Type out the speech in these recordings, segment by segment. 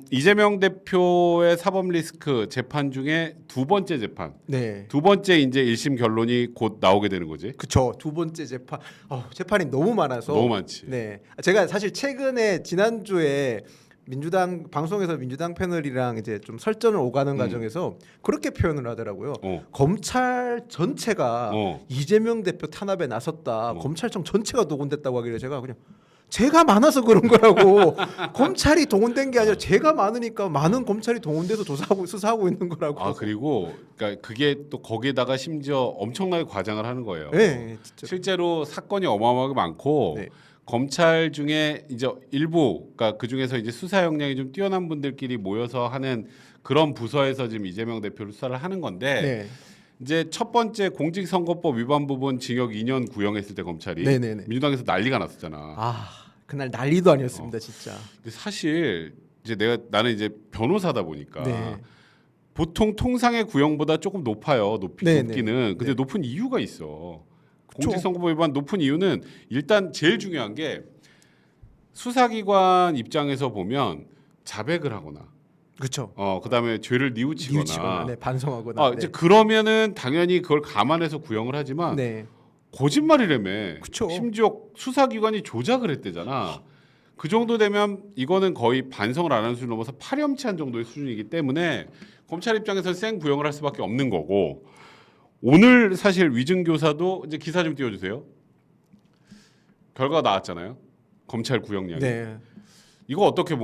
이재명 대표의 사법 리스크 재판 중에 두 번째 재판. 네. 두 번째 이제 1심 결론이 곧 나오게 되는 거지. 그쵸. 두 번째 재판. 재판이 너무 많아서. 너무 많지. 네. 제가 사실 최근에 지난주에 민주당 방송에서 민주당 패널이랑 이제 좀 설전을 오가는 과정에서 그렇게 표현을 하더라고요. 검찰 전체가 이재명 대표 탄압에 나섰다. 검찰청 전체가 동원됐다고 하길래 제가 그냥 제가 많아서 그런 거라고. 검찰이 동원된 게 아니라 제가 많으니까 많은 검찰이 동원돼서 조사하고 수사하고 있는 거라고. 아 그리고 그러니까 그게 또 거기에다가 심지어 엄청나게 과장을 하는 거예요. 네, 진짜. 실제로 사건이 어마어마하게 많고 네. 검찰 중에 이제 일부 그러니까 그 중에서 이제 수사 역량이 좀 뛰어난 분들끼리 모여서 하는 그런 부서에서 지금 이재명 대표를 수사를 하는 건데 네. 이제 첫 번째 공직선거법 위반 부분 징역 2년 구형했을 때 검찰이 네네네. 민주당에서 난리가 났었잖아. 그날 난리도 아니었습니다, 진짜. 근데 사실 이제 나는 이제 변호사다 보니까 네. 보통 통상의 구형보다 조금 높아요. 네네. 높기는. 근데 네. 높은 이유가 있어. 그쵸. 공직선거법 위반 높은 이유는 일단 제일 중요한 게 수사기관 입장에서 보면 자백을 하거나 그렇죠. 그다음에 죄를 뉘우치거나 네, 반성하거나. 네. 이제 그러면은 당연히 그걸 감안해서 구형을 하지만 네. 거짓말이라며. 그쵸. 심지어 수사기관이 조작을 했대잖아. 그 정도 되면 이거는 거의 반성을 안 하는 수준을 넘어서 파렴치한 정도의 수준이기 때문에 검찰 입장에서 생 구형을 할 수밖에 없는 거고. 오늘 사실 위증교사도 이제 기사 좀 띄워주세요. 결과가 나왔잖아요. 검찰 구형량이. 네. 이거 어떻게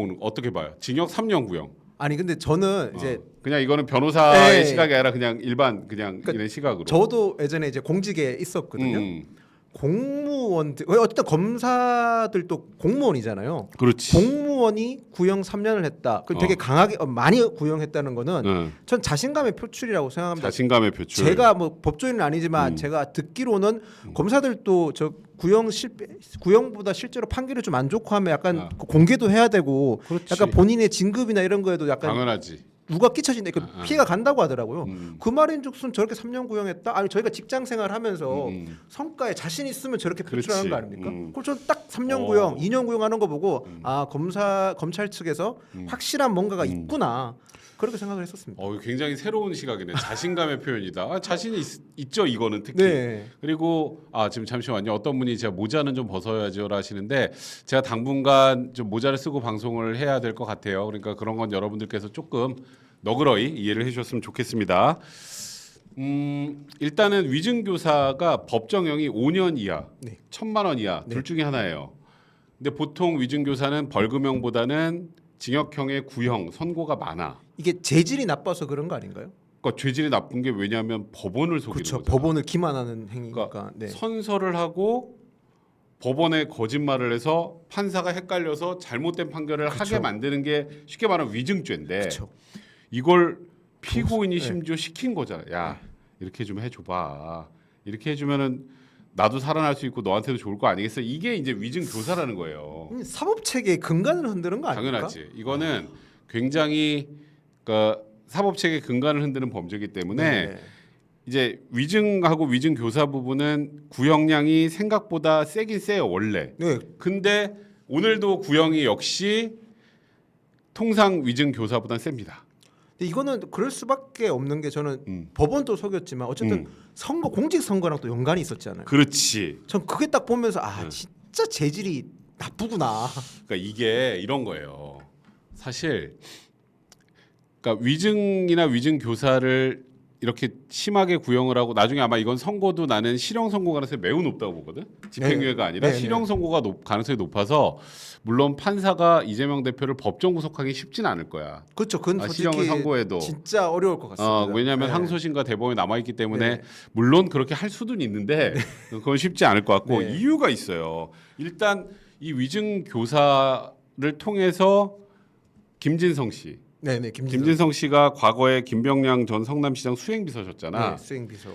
봐요? 징역 3년 구형. 아니 근데 저는 이제 그냥 이거는 변호사의 네. 시각이 아니라 그냥 일반 그냥 그러니까 이런 시각으로. 저도 예전에 이제 공직에 있었거든요. 공무원들 어쨌든 검사들도 공무원이잖아요. 그렇지. 공무원이 구형 3년을 했다. 그 되게 강하게 많이 구형했다는 거는 전 자신감의 표출이라고 생각합니다. 자신감의 표출. 제가 뭐 법조인은 아니지만 제가 듣기로는 검사들도 저 구형보다 실제로 판결이 좀 안 좋고 하면 약간 공개도 해야 되고 그렇지. 약간 본인의 진급이나 이런 거에도 약간 당연하지. 누가 끼쳐진다 그 피해가 간다고 하더라고요. 그 말인즉슨 저렇게 3년 구형했다. 아니 저희가 직장 생활하면서 성과에 자신 있으면 저렇게 표출하는 그렇지. 거 아닙니까? 그럼 저는 딱 3년 구형, 2년 구형하는 거 보고 검찰 측에서 확실한 뭔가가 있구나 그렇게 생각을 했었습니다. 굉장히 새로운 시각이네. 자신감의 표현이다. 자신이 있죠 이거는 특히. 네. 그리고 지금 잠시만요. 어떤 분이 제가 모자는 좀 벗어야죠라 하시는데 제가 당분간 좀 모자를 쓰고 방송을 해야 될 것 같아요. 그러니까 그런 건 여러분들께서 조금 너그러이 이해를 해주셨으면 좋겠습니다. 일단은 위증교사가 법정형이 5년 이하, 네. 1,000만 원 이하 둘 중에 하나예요. 근데 보통 위증교사는 벌금형보다는 징역형의 구형 선고가 많아. 이게 재질이 나빠서 그런 거 아닌가요? 그러니까 죄질이 나쁜 게 왜냐하면 법원을 속이는 그렇죠. 거잖아. 법원을 기만하는 행위니까. 그러니까 네. 선서를 하고 법원에 거짓말을 해서 판사가 헷갈려서 잘못된 판결을 그쵸. 하게 만드는 게 쉽게 말하면 위증죄인데 그렇죠. 이걸 피고인이 네. 심지어 시킨 거잖아. 야 이렇게 좀 해줘봐. 이렇게 해주면은 나도 살아날 수 있고 너한테도 좋을 거 아니겠어? 이게 이제 위증교사라는 거예요. 사법 체계의 근간을 흔드는 거 아닙니까? 당연하지. 이거는 굉장히 그러니까 사법 체계 근간을 흔드는 범죄이기 때문에 네. 이제 위증하고 위증 교사 부분은 구형량이 생각보다 세긴 세요 원래. 네. 근데 오늘도 구형이 역시 통상 위증 교사보다는 셉니다. 근데 이거는 그럴 수밖에 없는 게 저는 법원도 속였지만 어쨌든 선거 공직 선거랑 또 연관이 있었잖아요. 그렇지. 전 그게 딱 보면서 진짜 재질이 나쁘구나. 그러니까 이게 이런 거예요. 사실 그러니까 위증이나 위증 교사를 이렇게 심하게 구형을 하고 나중에 아마 이건 선고도 나는 실형 선고 가능성이 매우 높다고 보거든. 집행유예가 아니라 실형 선고가 가능성이 높아서 물론 판사가 이재명 대표를 법정 구속하기 쉽진 않을 거야. 그렇죠. 그건 솔직히 실형을 선고해도 진짜 어려울 것 같습니다. 왜냐하면 항소심과 대법원이 남아 있기 때문에 물론 그렇게 할 수는 있는데 그건 쉽지 않을 것 같고 이유가 있어요. 일단 이 위증 교사를 통해서 김진성 씨. 네네 김진성 씨가 과거에 김병량 전 성남시장 수행비서셨잖아. 네, 수행비서.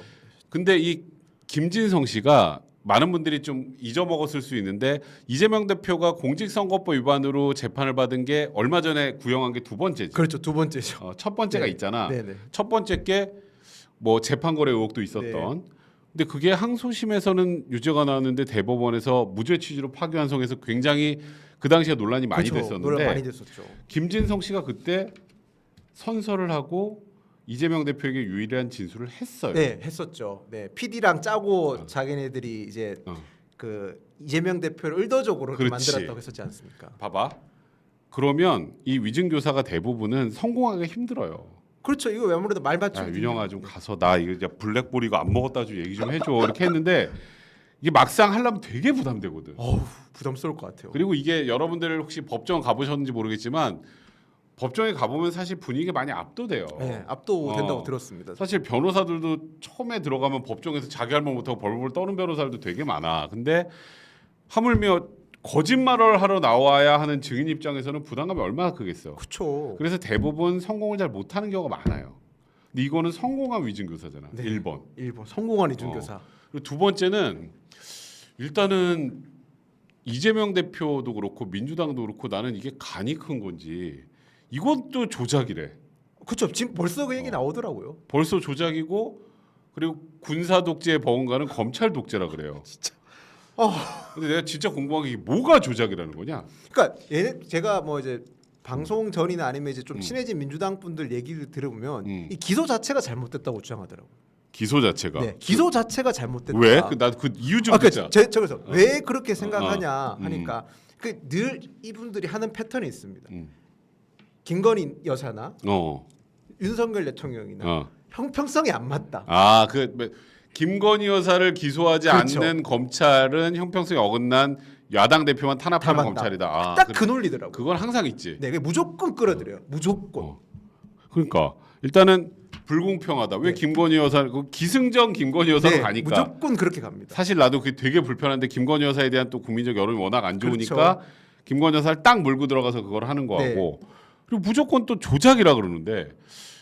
근데 이 김진성 씨가 많은 분들이 좀 잊어먹었을 수 있는데 이재명 대표가 공직선거법 위반으로 재판을 받은 게 얼마 전에 구형한 게 두 번째죠. 그렇죠. 두 번째죠. 첫 번째가 있잖아. 네네. 첫 번째 게 뭐 재판거래 의혹도 있었던. 근데 그게 항소심에서는 유죄가 나왔는데 대법원에서 무죄 취지로 파기환송해서 굉장히 그 당시에 논란이 많이 그렇죠. 됐었는데 논란 많이 됐었죠. 김진성 씨가 그때 선서를 하고 이재명 대표에게 유일한 진술을 했어요. 네, 했었죠. 네, PD랑 짜고 자기네들이 이제 그 이재명 대표를 의도적으로 그렇게 그렇지. 만들었다고 했었지 않습니까? 봐봐. 그러면 이 위증 교사가 대부분은 성공하기가 힘들어요. 그렇죠. 이거 아무래도 말 맞죠. 야, 윤영아 좀 가서 나 이거 이제 블랙볼 이거 안 먹었다 좀 얘기 좀 해줘 이렇게 했는데 이게 막상 하려면 되게 부담되거든. 어우, 부담스러울 것 같아요. 그리고 이게 여러분들 혹시 법정 가보셨는지 모르겠지만 법정에 가보면 사실 분위기가 많이 압도돼요. 네, 압도된다고 들었습니다. 사실 변호사들도 처음에 들어가면 법정에서 자기 할 말 못하고 벌벌 떠는 변호사들도 되게 많아. 근데 하물며 거짓말을 하러 나와야 하는 증인 입장에서는 부담감이 얼마나 크겠어. 그렇죠. 그래서 대부분 성공을 잘 못하는 경우가 많아요. 근데 이거는 성공한 위증 교사잖아. 네. 1번. 1번 성공한 이준 교사. 그리고 두 번째는 일단은 이재명 대표도 그렇고 민주당도 그렇고 나는 이게 간이 큰 건지 이것도 조작이래. 그렇죠. 지금 벌써 그 얘기 나오더라고요. 벌써 조작이고 그리고 군사 독재의 버금가는 검찰 독재라 그래요. 진짜. 근데 내가 진짜 궁금한 게 이게 뭐가 조작이라는 거냐? 그러니까 얘네 제가 뭐 이제 방송 전이나 아니면 이제 좀 친해진 민주당 분들 얘기를 들어보면 이 기소 자체가 잘못됐다고 주장하더라고요. 기소 자체가. 네, 기소 자체가 잘못됐다. 왜? 나 그 이유 좀 듣자. 그래서 왜 그렇게 생각하냐 하니까 그 늘 이분들이 하는 패턴이 있습니다. 김건희 여사나 윤석열 대통령이나 형평성이 안 맞다. 김건희 여사를 기소하지 그렇죠. 않는 검찰은 형평성이 어긋난 야당 대표만 탄압하는 닮았다. 검찰이다. 딱 그 논리더라고요. 그건 항상 있지. 네, 무조건 끌어들여요. 무조건. 그러니까 일단은 불공평하다. 왜 네. 김건희 여사 그 기승전 김건희 여사로 네, 가니까 무조건 그렇게 갑니다. 사실 나도 그게 되게 불편한데 김건희 여사에 대한 또 국민적 여론이 워낙 안 좋으니까 그렇죠. 김건희 여사를 딱 물고 들어가서 그걸 하는 거하고 네. 그리고 무조건 또 조작이라 그러는데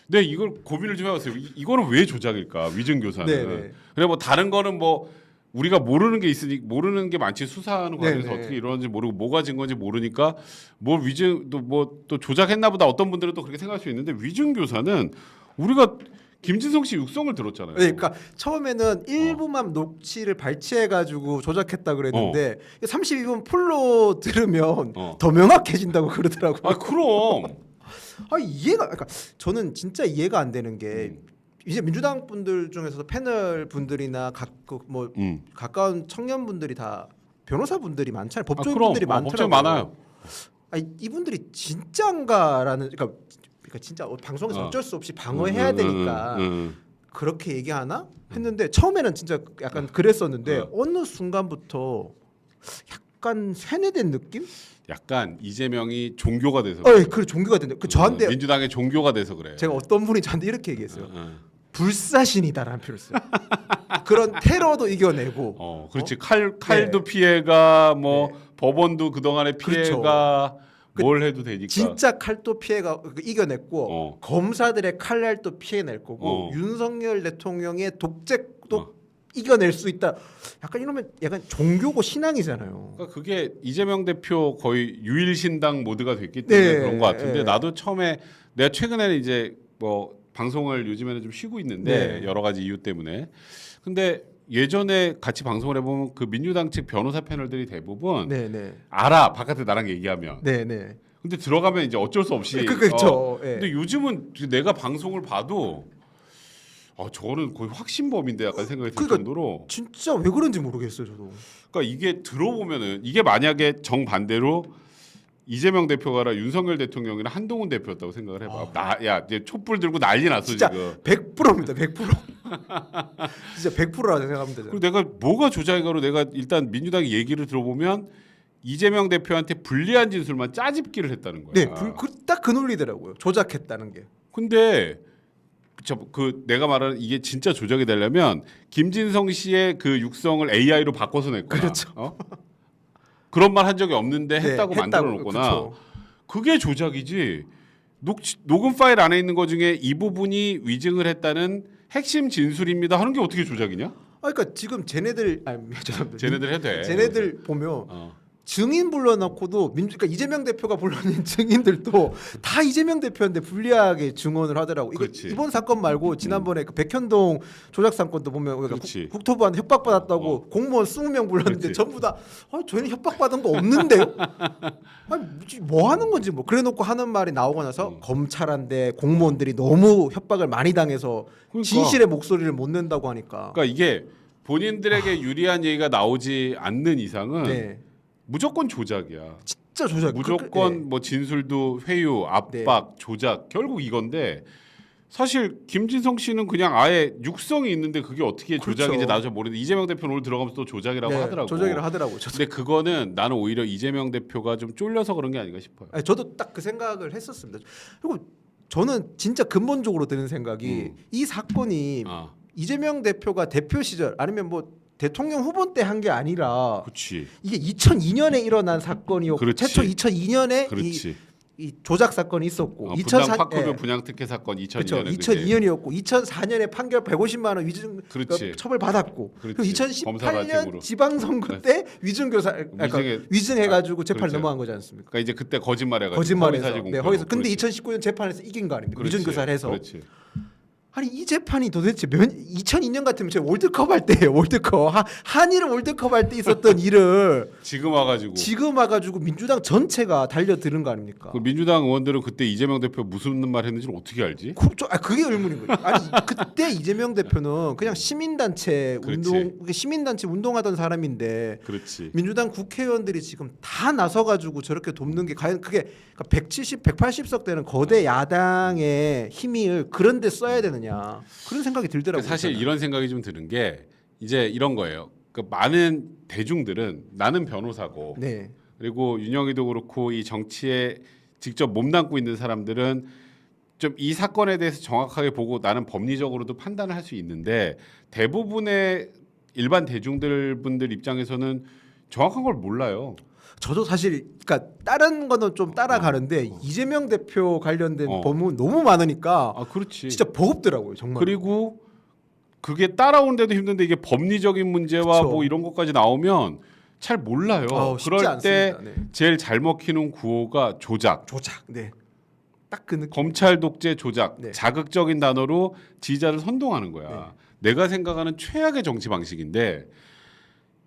네 이걸 고민을 좀 해봤어요. 이거는 왜 조작일까? 위증 교사는. 네, 네. 그래 뭐 다른 거는 뭐 우리가 모르는 게 있으니 모르는 게 많지 수사하는 과정에서 네, 네. 어떻게 이러는지 모르고 뭐가 증거인지 모르니까 뭘 위증 또 조작했나 보다 어떤 분들은 또 그렇게 생각할 수 있는데 위증 교사는 우리가 김진성 씨 육성을 들었잖아요. 네, 그러니까 처음에는 일부만 녹취를 발췌해가지고 조작했다 그랬는데 32분 풀로 들으면 더 명확해진다고 그러더라고요. 아 그럼. 그러니까 저는 진짜 이해가 안 되는 게 이제 민주당 분들 중에서도 패널 분들이나 뭐 가까운 청년 분들이 다 변호사 분들이 많잖아요. 법조인 분들이 많더라고요. 법조인 많아요. 이분들이 진짜인가라는 그러니까 진짜 방송에서 어쩔 수 없이 방어해야 되니까 그렇게 얘기하나 했는데 처음에는 진짜 약간 그랬었는데 어느 순간부터 약간 세뇌된 느낌? 약간 이재명이 종교가 돼서. 그 종교가 된다. 그 저한테 민주당의 종교가 돼서 그래. 제가 어떤 분이 저한테 이렇게 얘기했어요. 불사신이다라는 표현을 써요. 그런 테러도 이겨내고. 그렇지. 칼도 피해가 뭐 네. 법원도 그 동안에 피해가 뭘 해도 되니까. 진짜 칼도 피해가 이겨냈고 검사들의 칼날도 피해낼 거고 윤석열 대통령의 독재도 이겨낼 수 있다. 약간 이러면 약간 종교고 신앙이잖아요. 그러니까 그게 이재명 대표 거의 유일신당 모드가 됐기 때문에 그런 것 같은데 나도 처음에 내가 최근에는 이제 뭐 방송을 요즘에는 좀 쉬고 있는데 여러 가지 이유 때문에 근데 예전에 같이 방송을 해보면 그 민주당 측 변호사 패널들이 대부분 알아 바깥에 나랑 얘기하면 근데 들어가면 이제 어쩔 수 없이 그렇죠. 근데 요즘은 내가 방송을 봐도 저거는 거의 확신범인데 약간 생각이 들 정도로 진짜 왜 그런지 모르겠어요 저도. 그러니까 이게 들어보면은 이게 만약에 정반대로 이재명 대표가 아니라 윤석열 대통령이나 한동훈 대표였다고 생각을 해봐. 야 이제 촛불 들고 난리 났어 진짜 지금. 100%입니다. 100%. 진짜 100%라고 생각합니다. 그리고 내가 뭐가 조작이가로 내가 일단 민주당의 얘기를 들어보면 이재명 대표한테 불리한 진술만 짜집기를 했다는 거야. 네, 딱 그 논리더라고요. 조작했다는 게. 근데 내가 말하는 이게 진짜 조작이 되려면 김진성 씨의 그 육성을 AI로 바꿔서 냈거나 그렇죠. 그런 말 한 적이 없는데 했다고 만들어 놓거나 그렇죠. 그게 조작이지. 녹음 파일 안에 있는 것 중에 이 부분이 위증을 했다는 핵심 진술입니다 하는 게 어떻게 조작이냐? 그러니까 지금 쟤네들 죄송합니다. 쟤네들 해도 돼. 쟤네들 보면 증인 불러놓고도 그러니까 이재명 대표가 불러낸 증인들도 다 이재명 대표한테 불리하게 증언을 하더라고. 이거 그렇지. 이번 사건 말고 지난번에 그 백현동 조작 사건도 보면 우리가 그렇지. 국토부한테 협박받았다고 공무원 20명 불렀는데 그렇지. 전부 다 저희는 협박받은 거 없는데요. 아니, 뭐 하는 건지 뭐 그래놓고 하는 말이 나오고 나서 검찰한테 공무원들이 너무 협박을 많이 당해서 그러니까. 진실의 목소리를 못 낸다고 하니까. 그러니까 이게 본인들에게 유리한 얘기가 나오지 않는 이상은 네. 무조건 조작이야. 진짜 조작. 무조건 네. 뭐 진술도 회유, 압박, 조작 결국 이건데 사실 김진성 씨는 그냥 아예 육성이 있는데 그게 어떻게 그렇죠. 조작인지 나도 잘 모르는데 이재명 대표는 오늘 들어가면서 또 조작이라고 네, 하더라고. 조작이라고 하더라고요. 근데 그거는 나는 오히려 이재명 대표가 좀 쫄려서 그런 게 아닌가 싶어요. 아니, 저도 딱 그 생각을 했었습니다. 그리고 저는 진짜 근본적으로 드는 생각이 이 사건이 아, 이재명 대표가 대표 시절 아니면 뭐 대통령 후보 때 한 게 아니라 그렇지, 이게 2002년에 일어난 사건이었고 그렇지. 최초 2002년에 그렇지. 이 조작 사건이 있었고 분당 파크뷰 분양 특혜 사건 2002년에 그렇죠. 2002년이었고 2004년에 판결 150만 원 위증 그렇지. 처벌 받았고 그렇지. 그리고 검사 가칭으로. 2018년 지방선거 때 위증교사 위증해가지고 재판을 그렇죠. 넘어간 거지 않습니까? 그러니까 이제 그때 거짓말해가지고 거짓말해서 허위 사실 네, 공표. 거기서 근데 그렇지. 2019년 재판에서 이긴 거 아닙니까? 그렇지. 위증교사를 해서 그렇지. 아니 이 재판이 도대체 2002년 같으면 제가 월드컵 할 때예요. 월드컵 한일 월드컵 할 때 있었던 일을 지금 와가지고 지금 와가지고 민주당 전체가 달려드는 거 아닙니까? 그 민주당 의원들은 그때 이재명 대표 무슨 말 했는지를 어떻게 알지? 그게 의문인 거예요. 아니 그때 이재명 대표는 그냥 시민단체 시민단체 운동하던 사람인데 그렇지. 민주당 국회의원들이 지금 다 나서가지고 저렇게 돕는 게 과연 그게 170, 180석 되는 거대 야당의 힘을 그런데 써야 되느냐 그런 생각이 들더라고요. 사실 저는. 이런 생각이 좀 드는 게 이제 이런 거예요. 그 많은 대중들은 나는 변호사고 네. 그리고 윤영이도 그렇고 이 정치에 직접 몸담고 있는 사람들은 좀 이 사건에 대해서 정확하게 보고 나는 법리적으로도 판단을 할 수 있는데 대부분의 일반 대중들 분들 입장에서는 정확한 걸 몰라요. 저도 사실 그러니까 다른 거는 좀 따라가는데 이재명 대표 관련된 법은 너무 많으니까 아, 그렇지. 진짜 버겁더라고요, 정말. 그리고 그게 따라오는데도 힘든데 이게 법리적인 문제와 그쵸. 뭐 이런 것까지 나오면 잘 몰라요. 쉽지 그럴 때 않습니다. 네. 제일 잘 먹히는 구호가 조작. 조작. 네. 딱 그 느낌. 검찰 독재 조작. 네. 자극적인 단어로 지지자를 선동하는 거야. 내가 생각하는 최악의 정치 방식인데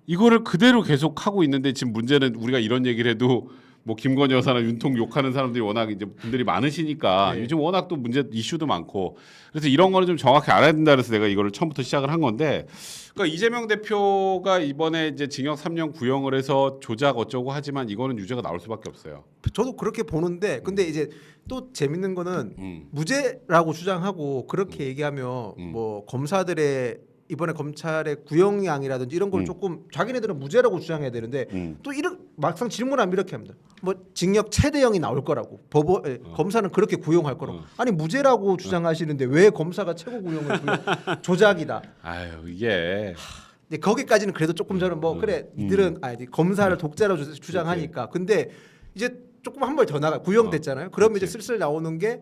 이거를 그대로 계속 하고 있는데 지금 문제는 우리가 이런 얘기를 해도 뭐 김건희 여사나 윤통 욕하는 사람들이 워낙 이제 분들이 많으시니까 네. 요즘 워낙 또 문제 이슈도 많고 그래서 이런 거는 좀 정확히 알아야 된다 그래서 내가 이거를 처음부터 시작을 한 건데 그러니까 이재명 대표가 이번에 이제 징역 3년 구형을 해서 조작 어쩌고 하지만 이거는 유죄가 나올 수밖에 없어요. 저도 그렇게 보는데 근데 이제 또 재밌는 거는 무죄라고 주장하고 그렇게 얘기하면 뭐 검사들의 이번에 검찰의 구형량이라든지 이런 걸 조금 자기네들은 무죄라고 주장해야 되는데 또 이런 막상 질문하면 이렇게 합니다. 뭐 징역 최대형이 나올 거라고 검사는 그렇게 구형할 거라고 아니 무죄라고 주장하시는데 왜 검사가 최고 구형을 조작이다. 아유 이게 근데 거기까지는 그래도 조금 저는 뭐 그래 니들은 아니 검사를 독재로 주장하니까 근데 이제 조금 한 발 더 나가 구형됐잖아요. 그러면 이제 슬슬 나오는 게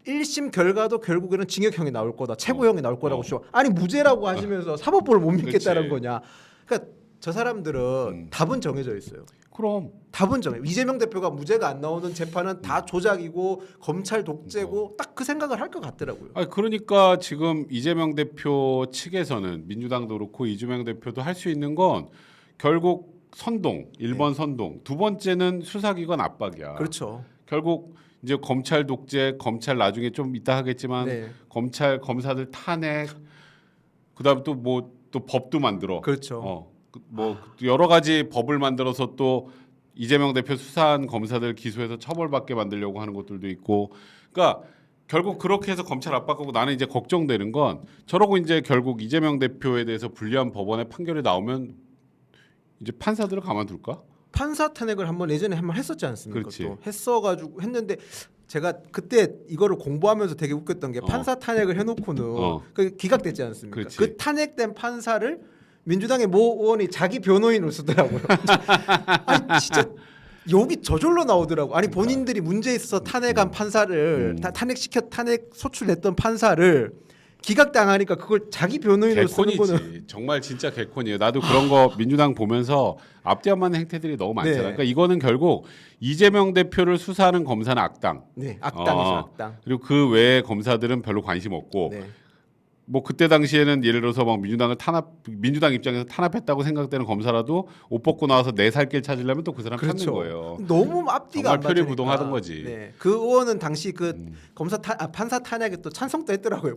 1심 결과도 결국에는 징역형이 나올 거다. 최고형이 나올 거라고 주장. 아니 무죄라고 하시면서 사법부를 못 믿겠다는 거냐. 그러니까 저 사람들은 답은 정해져 있어요. 그럼 답은 정해. 이재명 대표가 무죄가 안 나오는 재판은 다 조작이고 검찰 독재고 딱 그 생각을 할 것 같더라고요. 아니 그러니까 지금 이재명 대표 측에서는 민주당도 그렇고 이재명 대표도 할 수 있는 건 결국 선동, 1번 선동, 두 번째는 수사기관 압박이야. 그렇죠. 결국 이제 검찰 독재, 검찰 나중에 좀 이따 하겠지만 검찰 검사들 탄핵, 그다음 또 뭐 또 법도 만들어. 그렇죠. 뭐 여러 가지 법을 만들어서 또 이재명 대표 수사한 검사들 기소해서 처벌받게 만들려고 하는 것들도 있고, 그러니까 결국 그렇게 해서 검찰 압박하고 나는 이제 걱정되는 건 저러고 이제 결국 이재명 대표에 대해서 불리한 법원의 판결이 나오면 이제 판사들을 가만둘까? 판사 탄핵을 한번 예전에 한번 했었지 않습니까? 그렇지. 또 했어가지고 했는데 제가 그때 이거를 공부하면서 되게 웃겼던 게 판사 탄핵을 해놓고는 그 기각됐지 않습니까? 그렇지. 그 탄핵된 판사를 민주당의 모 의원이 자기 변호인으로 쓰더라고요. 아니 진짜 욕이 저절로 나오더라고. 아니 본인들이 문제 있어서 탄핵한 판사를 탄핵 소출냈던 판사를 기각당하니까 그걸 자기 변호인으로 쓰는 거는 개콘이지. 정말 진짜 개콘이에요. 나도 그런 거 민주당 보면서 앞뒤 안 맞는 행태들이 너무 많잖아. 네. 그러니까 이거는 결국 이재명 대표를 수사하는 검사는 악당. 네, 악당이죠, 악당. 그리고 그 외의 검사들은 별로 관심 없고 네. 뭐 그때 당시에는 예를 들어서 막 민주당 입장에서 탄압했다고 생각되는 검사라도 옷 벗고 나와서 내 살 길 찾으려면 또 그 사람 그렇죠. 찾는 거예요. 너무 앞뒤가 안 정말 맞으니까. 표리부동하던 거지. 네. 그 의원은 당시 그 판사 탄핵에 또 찬성도 했더라고요.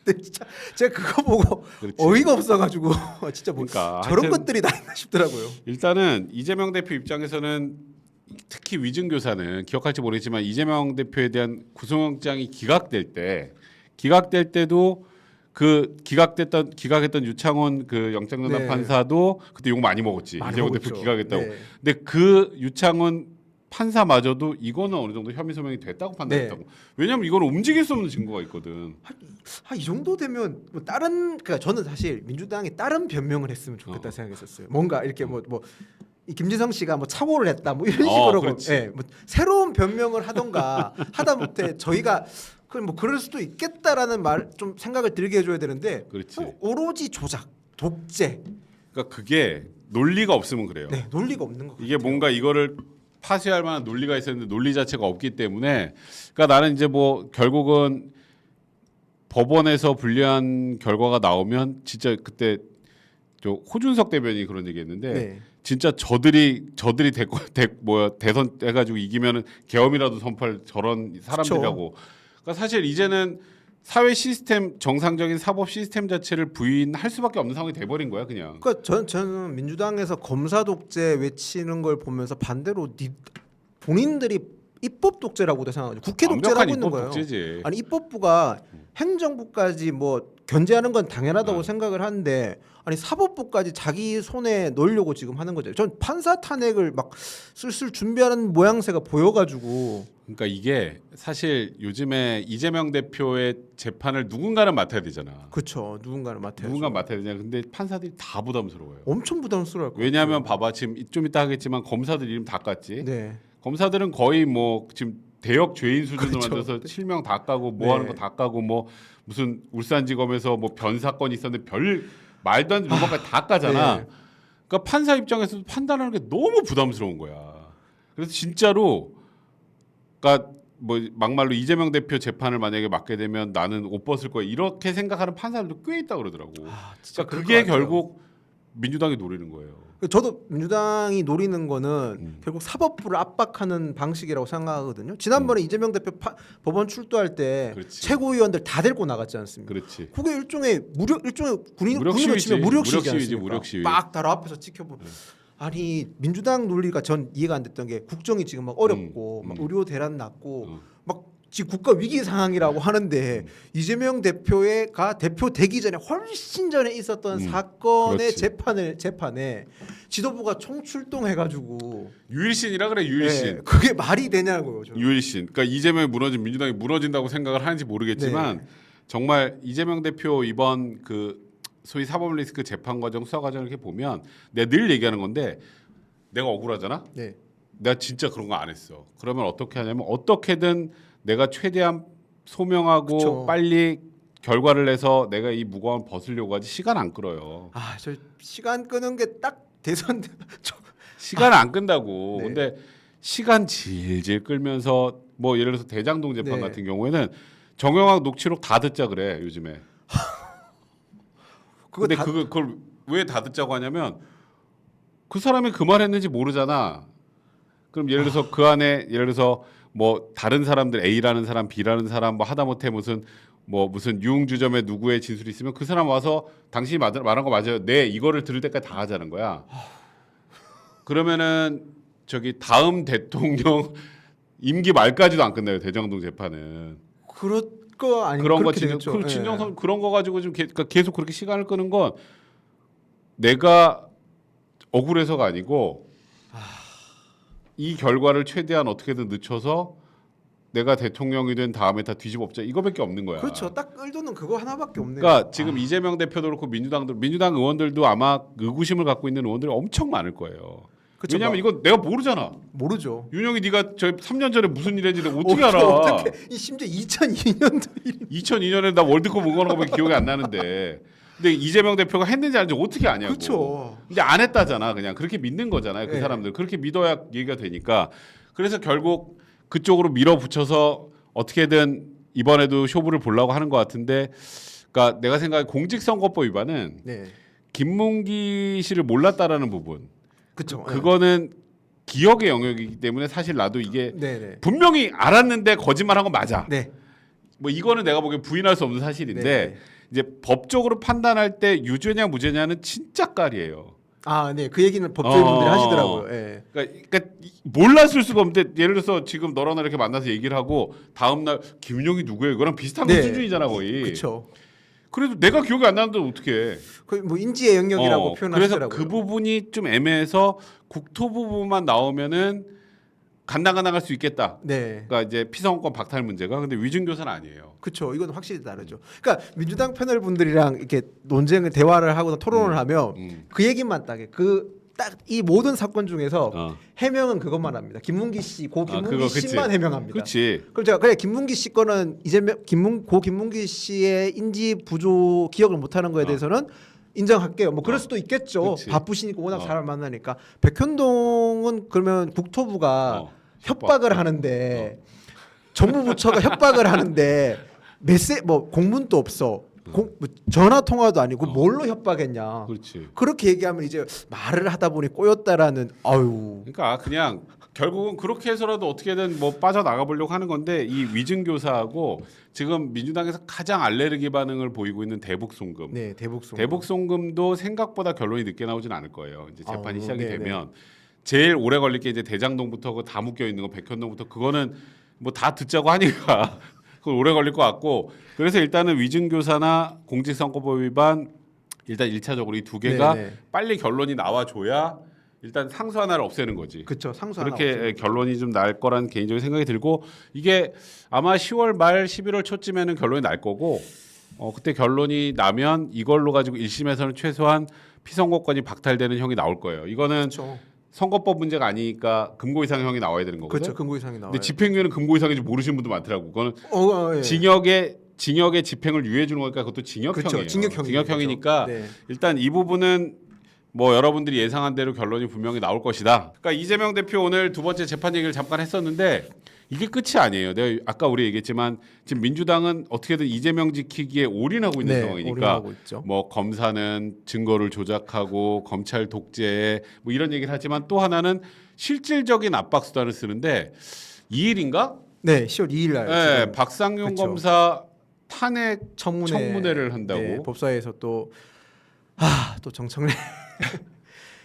근데 진짜 제가 그거 보고 그렇지. 어이가 없어가지고 진짜 뭐 그러니까 저런 하여튼 것들이 다 있나 싶더라고요. 일단은 이재명 대표 입장에서는 특히 위증 교사는 기억할지 모르겠지만 이재명 대표에 대한 구속영장이 기각될 때도 그 기각했던 유창훈 그 영장전담 네. 판사도 그때 욕 많이 먹었지. 많이 이재명 먹었죠. 대표 기각했다고. 네. 근데 그 유창훈 판사마저도 이거는 어느 정도 혐의 소명이 됐다고 판단했다고. 네. 왜냐하면 이거는 움직일 수 없는 증거가 있거든. 이 정도 되면 뭐 다른 그러니까 저는 사실 민주당이 다른 변명을 했으면 좋겠다 생각했었어요. 뭔가 이렇게 이 김지성 씨가 뭐 착오를 했다 뭐 이런 식으로 그렇지. 예, 뭐 새로운 변명을 하던가 하다못해 저희가 뭐 그럴 수도 있겠다라는 말 좀 생각을 들게 해줘야 되는데 그렇지. 오로지 조작, 독재, 그러니까 그게 논리가 없으면 그래요. 네, 논리가 없는 거. 이게 뭔가 이거를 파쇄할 만한 논리가 있었는데 논리 자체가 없기 때문에 그러니까 나는 이제 뭐 결국은 법원에서 불리한 결과가 나오면 진짜 그때 저 호준석 대변인이 그런 얘기했는데 네. 진짜 저들이 대선 해가지고 이기면은 계엄이라도 선포할 저런 사람들이라고. 그러니까 사실 이제는 사회 시스템 정상적인 사법 시스템 자체를 부인할 수밖에 없는 상황이 돼버린 거야 그냥. 그러니까 저는 민주당에서 검사 독재 외치는 걸 보면서 반대로 본인들이 입법 독재라고도 생각하죠. 국회 독재라고 완벽한 있는 입법 거예요. 독재지. 아니 입법부가 행정부까지 뭐 견제하는 건 당연하다고 생각을 하는데 아니 사법부까지 자기 손에 넣으려고 지금 하는 거죠. 전 판사 탄핵을 막 슬슬 준비하는 모양새가 보여가지고. 그러니까 이게 사실 요즘에 이재명 대표의 재판을 누군가는 맡아야 되잖아. 그렇죠. 누군가는 맡아야죠. 누군가 맡아야 되냐. 근데 판사들이 다 부담스러워요. 엄청 부담스러울 거예요. 왜냐하면 봐봐 지금 좀 이따 하겠지만 검사들 이름 다 깠지. 네. 검사들은 거의 뭐 지금 대역 죄인 수준으로 그렇죠. 만들어서 실명 다 까고 뭐 네. 하는 거 다 까고 뭐 무슨 울산지검에서 뭐 변 사건이 있었는데 별 말도 안 되는 것까지 다 까잖아. 네. 그러니까 판사 입장에서도 판단하는 게 너무 부담스러운 거야. 그래서 진짜로 그러니까 뭐 막말로 이재명 대표 재판을 만약에 맡게 되면 나는 옷 벗을 거야 이렇게 생각하는 판사들도 꽤 있다 그러더라고. 진짜 그러니까 그럴 그게 것 같아요. 결국 민주당이 노리는 거예요. 저도 민주당이 노리는 거는 결국 사법부를 압박하는 방식이라고 생각하거든요. 지난번에 이재명 대표 법원 출두할 때 그렇지. 최고위원들 다 데리고 나갔지 않습니까? 그렇지. 그게 일종의 군인으로 시위지. 치면 무력 시위지 무력 시위지, 않습니까? 무력 시위. 막 바로 앞에서 지켜보면 아니 민주당 논리가 전 이해가 안 됐던 게 국정이 지금 막 어렵고 막 의료 대란 났고 막 지금 국가 위기 상황이라고 하는데 이재명 대표가 대표 되기 전에 훨씬 전에 있었던 사건의 그렇지. 재판에 지도부가 총출동해가지고 유일신이라 그래 유일신. 네, 그게 말이 되냐고요. 저는. 유일신. 그러니까 이재명이 무너진 민주당이 무너진다고 생각을 하는지 모르겠지만 네. 정말 이재명 대표 이번 그 소위 사법 리스크 재판 과정 수사 과정을 이렇게 보면 내가 늘 얘기하는 건데 내가 억울하잖아. 네. 내가 진짜 그런 거 안 했어. 그러면 어떻게 하냐면 어떻게든 내가 최대한 소명하고 그쵸. 빨리 결과를 내서 내가 이 무거운 벗으려고 하지 시간 안 끌어요. 저 시간 끄는 게 딱 대선 시간 안 끈다고. 네. 근데 시간 질질 끌면서 뭐 예를 들어서 대장동 재판 네. 같은 경우에는 정영학 녹취록 다 듣자 그래 요즘에. 근데 그걸 왜 다 듣자고 하냐면 그 사람이 그 말 했는지 모르잖아. 그럼 예를 들어서 그 안에 예를 들어서 뭐 다른 사람들 A라는 사람, B라는 사람 뭐 하다못해 무슨 유흥주점에 누구의 진술이 있으면 그 사람 와서 당신이 말한 거 맞아요. 네 이거를 들을 때까지 다 하자는 거야. 그러면은 저기 다음 대통령 임기 말까지도 안 끝나요. 대장동 재판은. 그럴 거 아니 그런 거 그렇게 진정 되겠죠. 진정성 그런 거 가지고 좀 그러니까 계속 그렇게 시간을 끄는 건 내가 억울해서가 아니고 이 결과를 최대한 어떻게든 늦춰서 내가 대통령이 된 다음에 다 뒤집어엎자 이거밖에 없는 거야. 그렇죠. 딱 끌도는 그거 하나밖에 없네요. 그러니까 지금 이재명 대표도 그렇고 민주당 의원들도 아마 의구심을 갖고 있는 의원들이 엄청 많을 거예요. 그쵸, 왜냐하면 막- 이거 내가 모르잖아. 모르죠. 윤영이 네가 저 3년 전에 무슨 일 했는지 어떻게 어, 알아? 어떻게 이 심지어 2002년도 2002년에 나 월드컵 응원한 거밖에 기억이 안 나는데. 근데 이재명 대표가 했는지 아닌지 어떻게 아냐고. 그렇죠. 근데 안 했다잖아. 그냥 그렇게 믿는 거잖아요. 그 네. 사람들 그렇게 믿어야 얘기가 되니까. 그래서 결국 그쪽으로 밀어붙여서 어떻게든 이번에도 쇼부를 보려고 하는 것 같은데, 그러니까 내가 생각해 공직선거법 위반은 네. 김문기 씨를 몰랐다라는 부분. 그렇죠. 그거는 기억의 영역이기 때문에 사실 나도 이게 네, 네. 분명히 알았는데 거짓말한 건 맞아. 네. 뭐 이거는 내가 보기엔 부인할 수 없는 사실인데 네. 이제 법적으로 판단할 때 유죄냐 무죄냐는 진짜 깔이에요. 아, 네. 그 얘기는 법조인분들이 어. 하시더라고요. 예. 그러니까 몰랐을 수가 없는데 예를 들어서 지금 너랑 나 이렇게 만나서 얘기를 하고 다음 날 김윤영이 누구예요? 이거랑 비슷한 네. 수준이잖아 거의. 그렇죠. 그래도 내가 기억이 안 나는데 어떻게? 그 뭐 인지의 영역이라고 그래서 표현하시더라고요. 그 부분이 좀 애매해서 국토부 부분만 나오면은 간당간당할 수 있겠다. 네. 그러니까 이제 피선거권 박탈 문제가 근데 위증교사는 아니에요. 그렇죠. 이건 확실히 다르죠. 그러니까 민주당 패널 분들이랑 이렇게 논쟁을 대화를 하거나 토론을 하면 그 얘기만 따게 그 딱 이 모든 사건 중에서 해명은 그것만 합니다. 김문기 씨, 고 김문기 그거, 그치. 씨만 해명합니다. 그렇지. 그럼 제가 그래 김문기 씨 거는 이재명 고 김문기 씨의 인지 부조 기억을 못하는 거에 대해서는 인정할게요. 뭐 그럴 수도 있겠죠. 그치. 바쁘시니까 워낙 사람 만나니까. 백현동은 그러면 국토부가 협박. 협박을 하는데 정부 부처가 협박을 하는데 뭐 공문도 없어. 뭐 전화 통화도 아니고 뭘로 협박했냐. 그렇지. 그렇게 얘기하면 이제 말을 하다 보니 꼬였다라는 아유. 그러니까 그냥 결국은 그렇게 해서라도 어떻게든 뭐 빠져나가 보려고 하는 건데 이 위증교사하고 지금 민주당에서 가장 알레르기 반응을 보이고 있는 대북송금. 네, 대북송. 대북송금도 생각보다 결론이 늦게 나오진 않을 거예요. 이제 재판이 시작이 네네. 되면 제일 오래 걸릴 게 이제 대장동부터 그거 다 묶여 있는 거 백현동부터 그거는 뭐 다 듣자고 하니까 그건 오래 걸릴 것 같고 그래서 일단은 위증교사나 공직선거법 위반 일단 1차적으로 이 두 개가 네네. 빨리 결론이 나와줘야 일단 상수 하나를 없애는 거지. 그렇죠. 상수 하나 그렇게 없어요. 결론이 좀 날 거란 개인적인 생각이 들고 이게 아마 10월 말 11월 초쯤에는 결론이 날 거고 그때 결론이 나면 이걸로 가지고 1심에서는 최소한 피선거권이 박탈되는 형이 나올 거예요. 이거는 그렇죠. 선거법 문제가 아니니까 금고 이상형이 나와야 되는 거거든. 그렇죠. 금고 이상이 나와요. 근데 집행유예는 금고 이상인지 모르시는 분도 많더라고. 그거는 예. 징역의 집행을 유예해 주는 거니까 그것도 징역형이에요. 그렇죠. 징역형이니까 네. 일단 이 부분은 뭐 여러분들이 예상한 대로 결론이 분명히 나올 것이다. 그러니까 이재명 대표 오늘 두 번째 재판 얘기를 잠깐 했었는데 이게 끝이 아니에요. 내가 아까 우리 얘기했지만 지금 민주당은 어떻게든 이재명 지키기에 올인하고 있는 네, 상황이니까 올인하고 있죠. 뭐 검사는 증거를 조작하고 검찰 독재 뭐 이런 얘기를 하지만 또 하나는 실질적인 압박 수단을 쓰는데 2일인가? 네, 10월 2일 날 네, 지금 박상용 그쵸. 검사 탄핵 청문회, 청문회를 한다고. 네, 법사위에서 또 정청래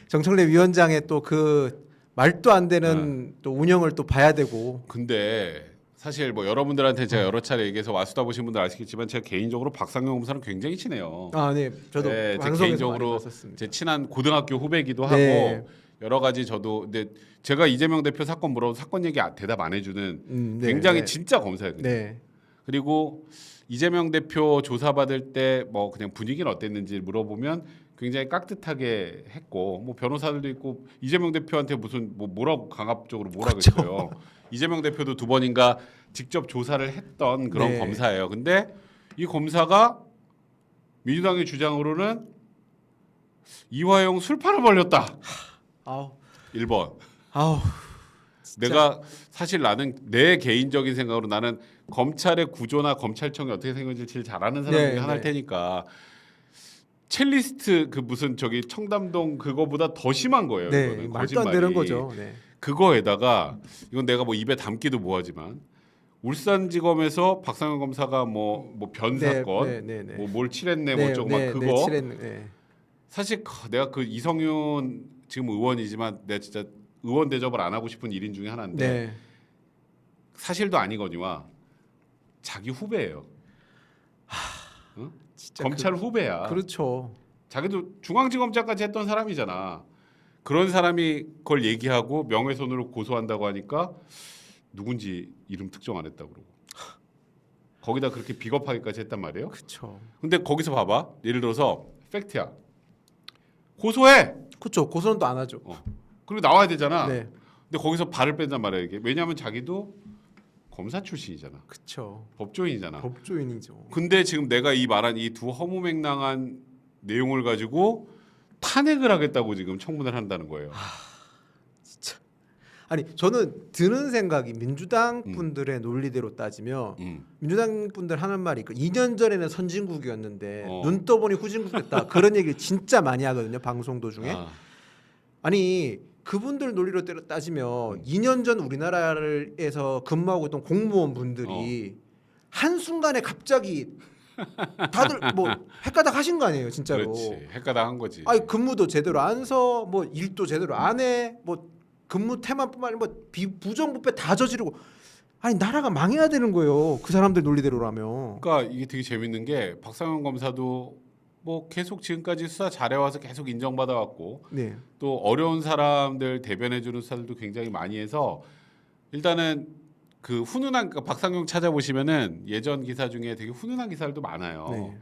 정청래 위원장의 또 그 말도 안 되는 또 운영을 또 봐야 되고. 근데 사실 뭐 여러분들한테 제가 여러 차례 얘기해서 와수다 보신 분들 아시겠지만 제가 개인적으로 박상용 검사는 굉장히 친해요. 아, 네, 저도 네, 제 방송에서 개인적으로 많이 봤었습니다. 제 친한 고등학교 후배기도 네. 하고 여러 가지 저도 근데 제가 이재명 대표 사건 물어도 사건 얘기 대답 안 해주는 네, 굉장히 네. 진짜 검사예요. 네, 그리고 이재명 대표 조사받을 때 뭐 그냥 분위기는 어땠는지 물어보면 굉장히 깍듯하게 했고 뭐 변호사들도 있고 이재명 대표한테 무슨 뭐라고 강압적으로 뭐라 그쵸. 그랬어요. 이재명 대표도 두 번인가 직접 조사를 했던 그런 네. 검사예요. 근데 이 검사가 민주당의 주장으로는 이화영 술판을 벌렸다. 아우, 1번. 아우, 내가 사실 나는 내 개인적인 생각으로 나는 검찰의 구조나 검찰청이 어떻게 생겼는지 제일 잘 아는 사람 중에 네, 하나일 네. 테니까 첼리스트 그 무슨 저기 청담동 그거보다 더 심한 거예요. 네, 이거는 말도 안 거짓말이. 되는 거죠. 네, 그거에다가 이건 내가 뭐 입에 담기도 뭐하지만 울산지검에서 박상현 검사가 뭐 변 네, 사건 네, 네, 네. 뭐 뭘 칠했네 뭐 어쩌고 막 네, 그거 네, 칠했네. 네. 사실 내가 그 이성윤 지금 의원이지만 내가 진짜 의원 대접을 안 하고 싶은 일인 중에 하나인데 네. 사실도 아니거니와 자기 후배예요. 응? 진짜 검찰 후배야. 그렇죠. 자기도 중앙지검장까지 했던 사람이잖아. 그런 사람이 그걸 얘기하고 명예훼손으로 고소한다고 하니까 누군지 이름 특정 안 했다고 그러고 거기다 그렇게 비겁하게까지 했단 말이에요. 그렇죠. 근데 거기서 봐봐. 예를 들어서 팩트야. 고소해. 그렇죠. 고소는 또 안 하죠. 그리고 나와야 되잖아. 네. 근데 거기서 발을 뺀단 말이야 이게. 왜냐하면 자기도 검사 출신이잖아. 그쵸. 법조인이잖아. 법조인이죠. 근데 지금 내가 이 말한 이 두 허무맹랑한 내용을 가지고 탄핵을 하겠다고 지금 청문회를 한다는 거예요. 진짜. 아니 저는 드는 생각이 민주당 분들의 논리대로 따지면 민주당 분들 하는 말이 2년 전에는 선진국이었는데 눈 떠보니 후진국 됐다 그런 얘기를 진짜 많이 하거든요 방송 도중에. 아니 그분들 논리로 따지면 2년 전 우리나라에서 근무하고 있던 공무원 분들이 한 순간에 갑자기 다들 뭐 헷가닥 하신 거 아니에요 진짜로. 그렇지. 헷가닥 한 거지. 아니 근무도 제대로 안 서, 뭐 일도 제대로 안 해, 뭐 근무 태만뿐만 아니라 뭐 부정부패 다 저지르고. 아니 나라가 망해야 되는 거예요 그 사람들 논리대로라면. 그러니까 이게 되게 재밌는 게 박상현 검사도 뭐 계속 지금까지 수사 잘해와서 계속 인정받아 왔고 네. 또 어려운 사람들 대변해주는 수사들도 굉장히 많이 해서 일단은 그 훈훈한 그러니까 박상용 찾아보시면은 예전 기사 중에 되게 훈훈한 기사들도 많아요. 네.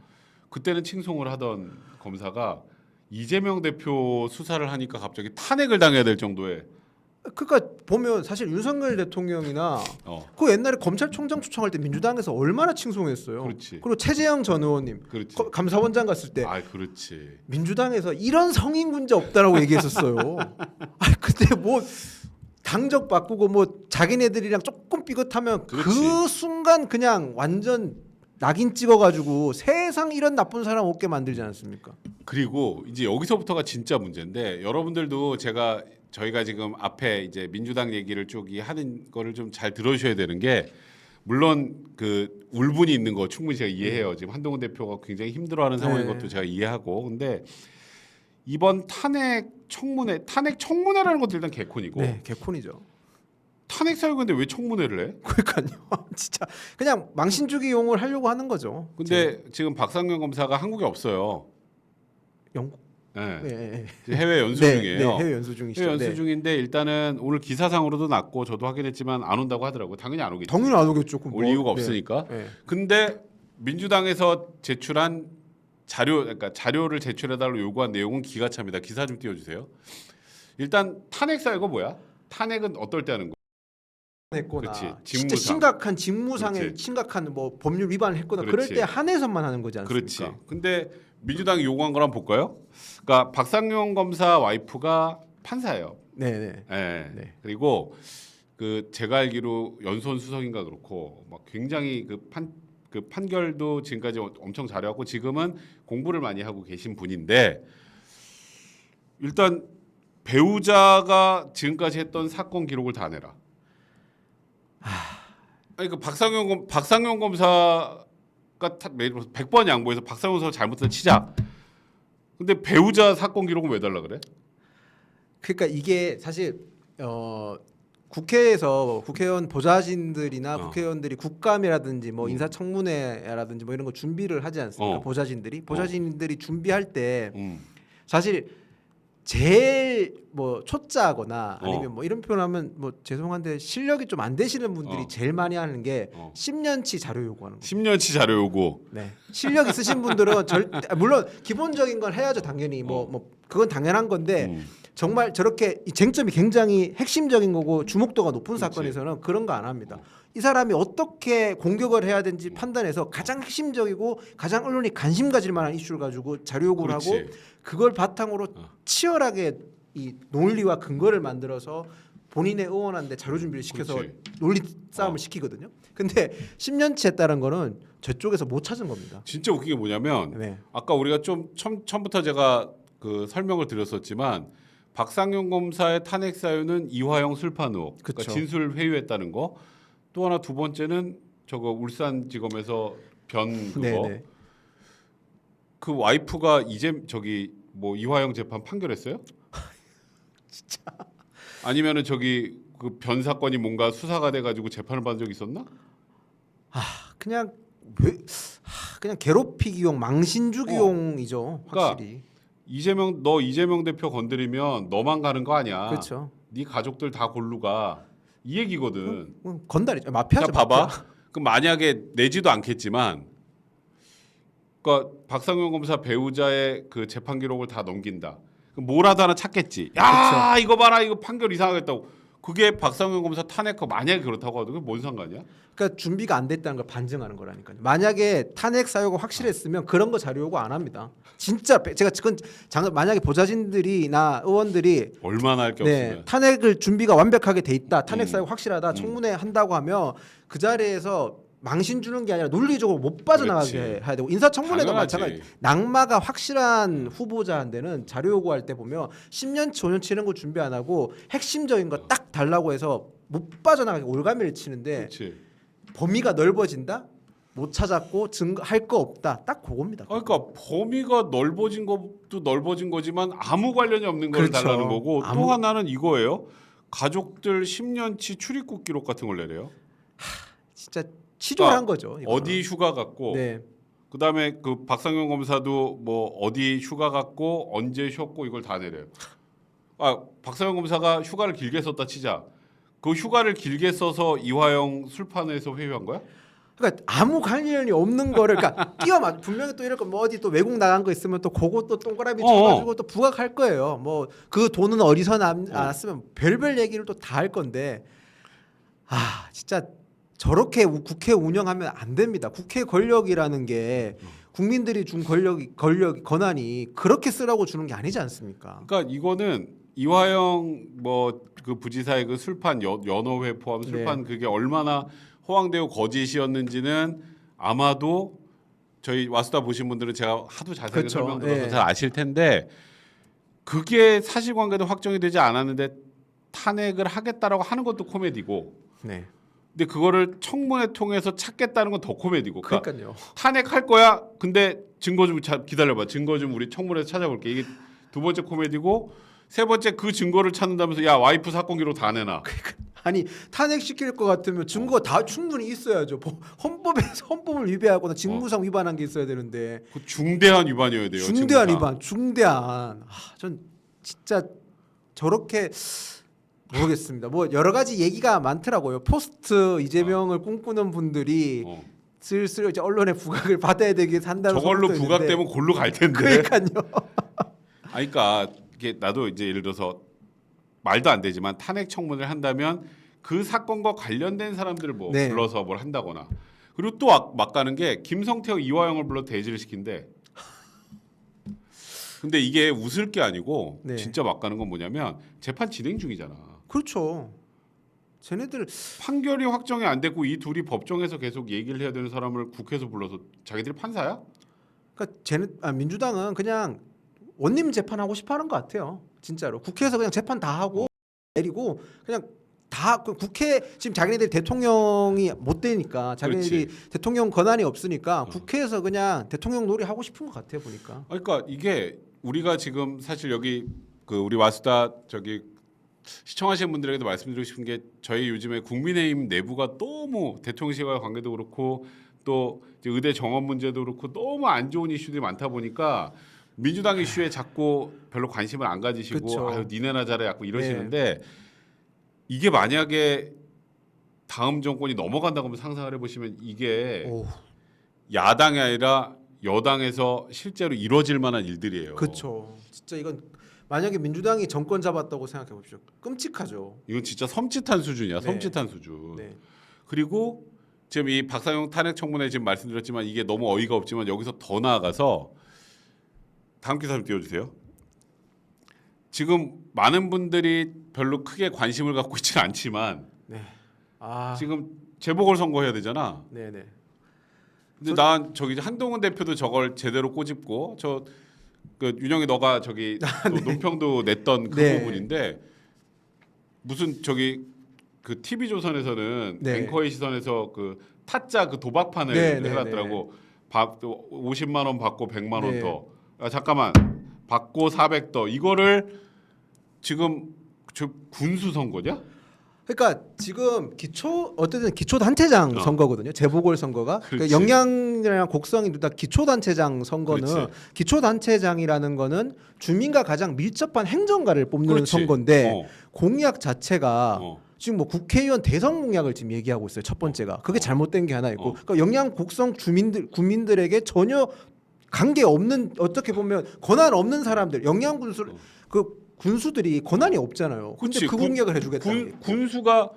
그때는 칭송을 하던 검사가 이재명 대표 수사를 하니까 갑자기 탄핵을 당해야 될 정도의. 그러니까 보면 사실 윤석열 대통령이나 그 옛날에 검찰총장 초청할 때 민주당에서 얼마나 칭송했어요. 그렇지. 그리고 최재형 전 의원님 그렇지. 감사원장 갔을 때 아, 그렇지. 민주당에서 이런 성인 문제 없다라고 얘기했었어요. 아 근데 뭐 당적 바꾸고 뭐 자기네들이랑 조금 삐끗하면 그렇지. 그 순간 그냥 완전 낙인 찍어가지고 세상 이런 나쁜 사람 없게 만들지 않습니까? 그리고 이제 여기서부터가 진짜 문제인데 여러분들도 저희가 지금 앞에 이제 민주당 얘기를 쭉 하는 거를 좀 잘 들어주셔야 되는 게 물론 그 울분이 있는 거 충분히 제가 이해해요. 지금 한동훈 대표가 굉장히 힘들어하는 상황인 네. 것도 제가 이해하고 근데 이번 탄핵 청문회라는 것도 일단 개콘이고 네, 개콘이죠. 탄핵 사유인데 왜 청문회를 해? 그러니까요. 진짜 그냥 망신주기용을 하려고 하는 거죠. 근데 지금 박상현 검사가 한국에 없어요. 영국. 네. 네. 해외 연수 네, 중이에요. 네, 해외 연수 중이시죠. 해외 연수 네. 중인데 일단은 오늘 기사상으로도 났고 저도 확인했지만 안 온다고 하더라고요. 당연히 안 오겠지. 당연히 안 오겠죠. 그럼 올 뭐. 이유가 네. 없으니까. 네. 근데 민주당에서 제출한 그러니까 자료를 제출해달라고 요구한 내용은 기가 찹니다. 기사 좀 띄워주세요. 일단 탄핵 사유가 뭐야? 탄핵은 어떨 때 하는 거? 했거나 그렇지. 진짜 직무상. 심각한 직무상의 그렇지. 심각한 뭐 법률 위반을 했거나 그렇지. 그럴 때 한해서만 하는 거지 않습니까? 그렇지. 근데 민주당이 요구한 걸 한번 볼까요? 그러니까 박상용 검사 와이프가 판사예요. 네, 네. 네. 네. 그리고 그 제가 알기로 연수원 수석인가 그렇고 막 굉장히 그 판결도 지금까지 엄청 잘해왔고 지금은 공부를 많이 하고 계신 분인데 일단 배우자가 지금까지 했던 사건 기록을 다 내라. 아니 그 박상용 검사가 100번 양보해서 박상용 검사 잘못했다 치자. 근데 배우자 사건 기록은 왜 달라 그래? 그러니까 이게 사실 국회에서 국회의원 보좌진들이나 국회의원들이 국감이라든지 뭐 인사청문회라든지 뭐 이런 거 준비를 하지 않습니까? 보좌진들이 준비할 때 사실 제일 뭐 초짜거나 아니면 뭐 이런 표현하면 뭐 죄송한데 실력이 좀 안 되시는 분들이 제일 많이 하는 게 10년치 자료 요구하는 거예요. 10년치 자료 요구. 네. 실력 있으신 분들은 절대 물론 기본적인 걸 해야죠 당연히 뭐 그건 당연한 건데 정말 저렇게 이 쟁점이 굉장히 핵심적인 거고 주목도가 높은 그렇지. 사건에서는 그런 거 안 합니다. 이 사람이 어떻게 공격을 해야 되는지 판단해서 가장 핵심적이고 가장 언론이 관심 가질 만한 이슈를 가지고 자료 요구를 그렇지. 하고 그걸 바탕으로 치열하게 이 논리와 근거를 만들어서 본인의 의원한테 자료 준비를 시켜서 그렇지. 논리 싸움을 시키거든요. 근데 10년치 했다는 거는 저쪽에서 못 찾은 겁니다. 진짜 웃긴 게 뭐냐면 네. 아까 우리가 좀 처음부터 제가 그 설명을 드렸었지만 박상용 검사의 탄핵 사유는 이화영 술판 의혹, 그러니까 그쵸. 진술 회유했다는 거. 또 하나 두 번째는 저거 울산지검에서 변 그거. 네네. 그 와이프가 이제 저기 뭐 이화영 재판 판결했어요? 진짜. 아니면은 저기 그 변 사건이 뭔가 수사가 돼가지고 재판을 받은 적 있었나? 그냥 그냥 괴롭히기용 망신주기용이죠. 그러니까 확실히. 이재명 대표 건드리면 너만 가는 거 아니야. 그렇죠. 네 가족들 다 골로 가. 이 얘기거든. 건달이죠. 마피아죠. 자 봐봐. 마피아. 그럼 만약에 내지도 않겠지만, 그러니까 박상용 검사 배우자의 그 재판 기록을 다 넘긴다. 뭐라도 하나 찾겠지. 야 이거 봐라 이거 판결 이상하겠다고. 그게 박상현 검사 탄핵하고 만약에 그렇다고 하도 그게 뭔 상관이야? 그러니까 준비가 안 됐다는 걸 반증하는 거라니까요. 만약에 탄핵 사유가 확실했으면 그런 거 자료 요구 안 합니다. 진짜 제가 그건 만약에 보좌진들이나 의원들이 얼마나 할 게 없으면. 탄핵을 준비가 완벽하게 돼 있다. 탄핵 사유가 확실하다. 청문회 한다고 하면 그 자리에서 망신 주는 게 아니라 논리적으로 못 빠져나가게 그렇지. 해야 되고 인사청문회도 당연하지. 마찬가지. 낙마가 확실한 후보자한테는 자료 요구할 때 보면 10년치 5년치 이런 거 준비 안 하고 핵심적인 거 딱 달라고 해서 못 빠져나가게 올가미를 치는데 그렇지. 범위가 넓어진다? 못 찾았고 증거할 거 없다. 딱 그겁니다. 그러니까 범위가 넓어진 것도 넓어진 거지만 아무 관련이 없는 걸 그렇죠. 달라는 거고 아무- 또 하나는 이거예요. 가족들 10년치 출입국 기록 같은 걸 내래요. 진짜 치졸한 그러니까 거죠. 이거는. 어디 휴가 갔고 네. 그다음에 그 박상현 검사도 뭐 어디 휴가 갔고 언제 쉬었고 이걸 다 내려요. 아 박상현 검사가 휴가를 길게 썼다 치자. 그 휴가를 길게 써서 이화영 술판에서 회유한 거야? 그러니까 아무 관련이 없는 거를 그러니까 끼워맞 분명히 또 이럴 거 뭐 어디 또 외국 나간 거 있으면 또 그거 또 동그라미 쳐가지고 또 부각할 거예요. 뭐 그 돈은 어디서 나왔으면 별별 얘기를 또 다 할 건데 아 진짜 저렇게 국회 운영하면 안 됩니다. 국회 권력이라는 게 국민들이 준 권한이 그렇게 쓰라고 주는 게 아니지 않습니까? 그러니까 이거는 이화영 뭐 그 부지사의 그 술판 연호회 포함 술판 그게 얼마나 허황되고 거짓이었는지는 아마도 저희 와수다 보신 분들은 제가 하도 자세하게 그렇죠. 설명드려서 예. 잘 아실 텐데 그게 사실관계도 확정이 되지 않았는데 탄핵을 하겠다라고 하는 것도 코미디고 네. 근데 그거를 청문회 통해서 찾겠다는 건 더 코미디고 그러니까 그러니까요. 탄핵할 거야 근데 증거 좀 기다려봐 증거 좀 우리 청문회에서 찾아볼게 이게 두 번째 코미디고 세 번째 그 증거를 찾는다면서 야 와이프 사건 기록 다 내놔 아니 탄핵 시킬 것 같으면 증거 다 충분히 있어야죠. 헌법에서 헌법을 위배하거나 직무상 위반한 게 있어야 되는데 그 중대한 위반이어야 돼요 중대한 증거상. 위반, 중대한. 전 진짜 저렇게 모르겠습니다. 뭐 여러 가지 얘기가 많더라고요. 포스트 이재명을 꿈꾸는 분들이 어. 슬슬 이제 언론의 부각을 받아야 되게 한다는 저걸로 소문도 부각되면 골로 갈 텐데. 있는데. 그러니까요. 아니, 그러니까 이게 나도 이제 예를 들어서 말도 안 되지만 탄핵 청문회를 한다면 그 사건과 관련된 사람들을 뭐 네. 불러서 뭘 한다거나 그리고 또 막 가는 게 김성태와 이화영을 불러 대지를 시킨대. 근데 이게 웃을 게 아니고 네. 진짜 막 가는 건 뭐냐면 재판 진행 중이잖아. 그렇죠. 쟤네들 판결이 확정이 안 됐고 이 둘이 법정에서 계속 얘기를 해야 되는 사람을 국회에서 불러서 자기들이 판사야? 그러니까 민주당은 그냥 원님 재판하고 싶어하는 것 같아요. 진짜로 국회에서 그냥 재판 다 하고 내리고 그냥 다 국회 지금 자기네들이 대통령이 못 되니까 자기네들이 대통령 권한이 없으니까 국회에서 그냥 대통령 놀이 하고 싶은 것 같아요 보니까. 그러니까 이게 우리가 지금 사실 여기 그 우리 와수다 저기 시청하시는 분들에게도 말씀드리고 싶은 게 저희 요즘에 국민의힘 내부가 너무 대통령실과의 관계도 그렇고 또 이제 의대 정원 문제도 그렇고 너무 안 좋은 이슈들이 많다 보니까 민주당 이슈에 자꾸 별로 관심을 안 가지시고 그쵸. 아유 니네나 잘해 자꾸 이러시는데 이게 만약에 다음 정권이 넘어간다고 한번 상상을 해보시면 이게 오, 야당이 아니라 여당에서 실제로 이루어질 만한 일들이에요. 그렇죠. 진짜 이건 만약에 민주당이 정권 잡았다고 생각해 보십시오. 끔찍하죠. 이건 진짜 섬찟한 수준이야. 네. 섬찟한 수준. 네. 그리고 지금 이 박상용 탄핵 청문회 지금 말씀드렸지만 이게 너무 어이가 없지만 여기서 더 나아가서 다음 기사 좀 띄워주세요. 지금 많은 분들이 별로 크게 관심을 갖고 있지는 않지만 네. 아, 지금 재보궐 선거해야 되잖아. 네, 네. 근데 난 저기 한동훈 대표도 저걸 제대로 꼬집고 저 그 윤영이 너가 저기 또 논평도 냈던 그 네. 부분인데 무슨 저기 그 TV 조선에서는 네. 앵커의 시선에서 그 타짜 그 도박판을 네, 네, 해놨더라고. 50만 원 받고 100만 원 네. 더. 아, 잠깐만 받고 400 더. 이거를 지금 저 군수 선거냐? 그러니까 지금 어쨌든 기초단체장 어. 선거거든요. 재보궐 선거가. 그러니까 그렇지. 영향이랑 곡성이 둘 다 기초단체장 선거는 그렇지. 기초단체장이라는 거는 주민과 가장 밀접한 행정가를 뽑는 그렇지. 선거인데 어. 공약 자체가 어. 지금 뭐 국회의원 대선 공약을 지금 얘기하고 있어요. 첫 번째가 그게 잘못된 게 하나 있고, 어. 그러니까 영양 곡성 국민들에게 전혀 관계 없는 어떻게 보면 권한 없는 사람들 영양 군수 그 군수들이 권한이 없잖아요. 근데 그치. 그 공약을 해주겠다는 게 있고. 군수가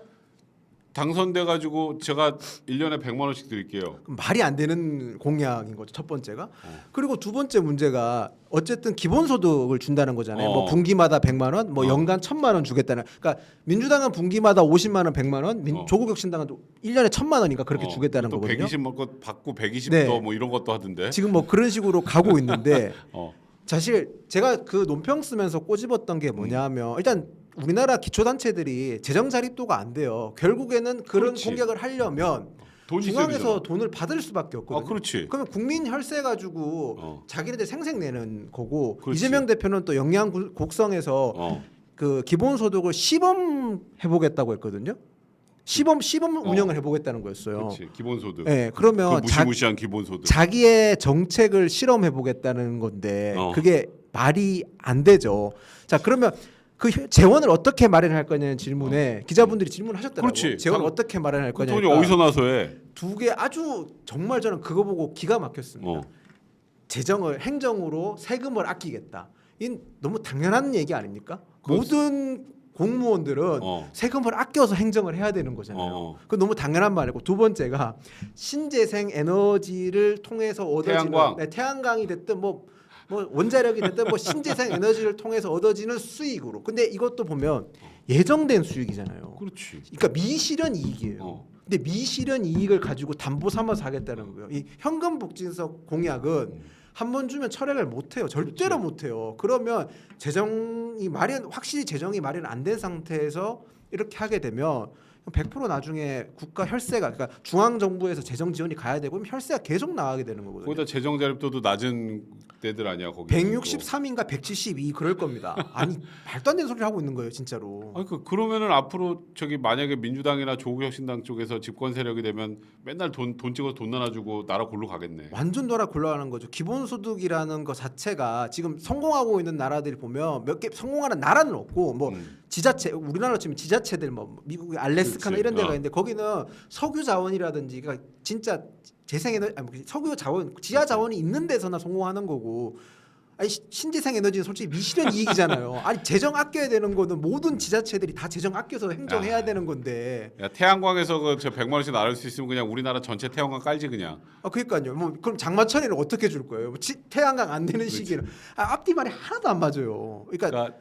당선돼 가지고 제가 1년에 100만 원씩 드릴게요. 그럼 말이 안 되는 공약인 거죠. 첫 번째가. 그리고 두 번째 문제가 어쨌든 기본소득을 준다는 거잖아요. 뭐 분기마다 100만 원, 뭐 연간 1,000만 원 주겠다는. 그러니까 민주당은 분기마다 50만 원, 100만 원, 조국혁신당은 1년에 1,000만 원이니까 그렇게 주겠다는 또 거거든요. 120 먹고 받고 120도 네. 뭐 이런 것도 하던데. 지금 뭐 그런 식으로 가고 있는데 어. 사실 제가 그 논평 쓰면서 꼬집었던 게 뭐냐면 일단 우리나라 기초단체들이 재정 자립도가 안 돼요. 결국에는 그런 그렇지. 공약을 하려면 돈이 중앙에서 있어야 되잖아. 돈을 받을 수밖에 없거든요. 아, 그렇지. 그러면 국민 혈세 가지고 어. 자기네들 생색내는 거고 그렇지. 이재명 대표는 또 영양 곡성에서 그 기본소득을 시범 해보겠다고 했거든요. 시범 운영을 해보겠다는 거였어요. 그렇지. 기본소득. 네, 그러면 그 무시무시한 기본소득. 자기의 정책을 실험해 보겠다는 건데 그게 말이 안 되죠. 자, 그러면 그 재원을 어떻게 마련할 거냐는 질문에 기자분들이 질문하셨더라고요. 그렇지. 재원 어떻게 마련할 그 거냐. 돈이 어디서 나서 해? 두 개 아주 정말 저는 그거 보고 기가 막혔습니다. 어. 재정을 행정으로 세금을 아끼겠다. 이 너무 당연한 얘기 아닙니까? 그건- 모든 공무원들은 세금을 아껴서 행정을 해야 되는 거잖아요. 그건 너무 당연한 말이고 두 번째가 신재생 에너지를 통해서 얻어지는 태양광. 네, 태양광이 됐든 뭐 원자력이 됐든 뭐 신재생 에너지를 통해서 얻어지는 수익으로. 근데 이것도 보면 예정된 수익이잖아요. 그렇지. 그러니까 미실현 이익이에요. 근데 미실현 이익을 가지고 담보 삼아서 하겠다는 거예요. 이 현금복지석 공약은 한 번 주면 철회를 못 해요. 절대로 못 해요. 그러면 확실히 재정이 마련 안 된 상태에서 이렇게 하게 되면 100% 나중에 국가 혈세가 그러니까 중앙 정부에서 재정 지원이 가야 되고 그럼 혈세가 계속 나가게 되는 거거든요. 거기다 재정 자립도도 낮은 데들 아니야 거기. 163인가 172 그럴 겁니다. 아니 말도 안 되는 소리를 하고 있는 거예요, 진짜로. 아니 그러면은 앞으로 저기 만약에 민주당이나 조국혁신당 쪽에서 집권 세력이 되면 맨날 돈 찍어서 돈 나눠주고 나라 골로 가겠네. 완전 돌아 굴러가는 거죠. 기본소득이라는 것 자체가 지금 성공하고 있는 나라들이 보면 몇 개 성공하는 나라는 없고 뭐 지자체 우리나라 치면 지자체들 뭐 미국의 알래스카나 그렇지. 이런 데가 있는데 거기는 석유 자원이라든지 그러니까 진짜 재생에너지 석유 자원 지하 자원이 있는 데서나 성공하는 거고 아니 신재생 에너지는 솔직히 미실현 이익이잖아요. 아니 재정 아껴야 되는 거는 모든 지자체들이 다 재정 아껴서 행정해야 되는 건데. 야 태양광에서 그저 100만 원씩 나눌 수 있으면 그냥 우리나라 전체 태양광 깔지 그냥. 아 그러니까요. 뭐 그럼 장마철에는 어떻게 줄 거예요? 뭐 태양광 안 되는 시기는 앞뒤 말이 하나도 안 맞아요. 그러니까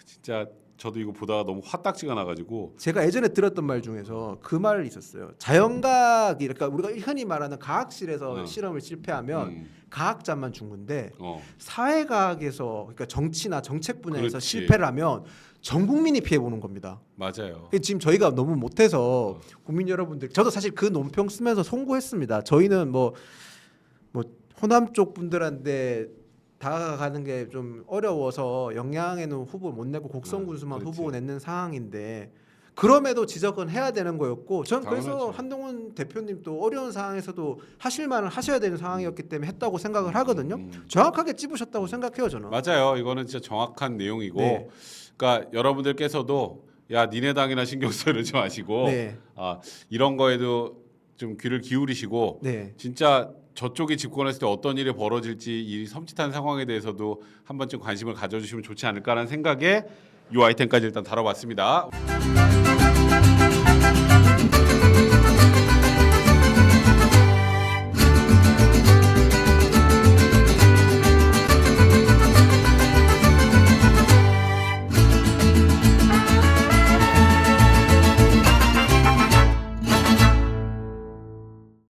진짜 저도 이거 보다가 너무 화딱지가 나가지고 제가 예전에 들었던 말 중에서 그 말이 있었어요. 자연과학이 그러니까 우리가 흔히 말하는 과학실에서 실험을 실패하면 과학자만 죽는데 사회과학에서 그러니까 정치나 정책 분야에서 그렇지. 실패를 하면 전 국민이 피해 보는 겁니다. 맞아요. 지금 저희가 너무 못해서 국민 여러분들 저도 사실 그 논평 쓰면서 송구했습니다. 저희는 뭐 호남 쪽 분들한테 다가가는 게 좀 어려워서 영양에는 후보 못 내고 곡성군수만 그렇지. 후보 내는 상황인데 그럼에도 지적은 해야 되는 거였고 전 그래서 당연하죠. 한동훈 대표님도 어려운 상황에서도 하실 말은 하셔야 되는 상황이었기 때문에 했다고 생각을 하거든요. 정확하게 찝으셨다고 생각해요 저는. 맞아요. 이거는 진짜 정확한 내용이고 네. 그러니까 여러분들께서도 야 니네 당이나 신경 써 이러지 마시고 네. 이런 거에도 좀 귀를 기울이시고 네. 진짜 저쪽이 집권했을 때 어떤 일이 벌어질지 이 섬찟한 상황에 대해서도 한 번쯤 관심을 가져주시면 좋지 않을까라는 생각에 이 아이템까지 일단 다뤄봤습니다.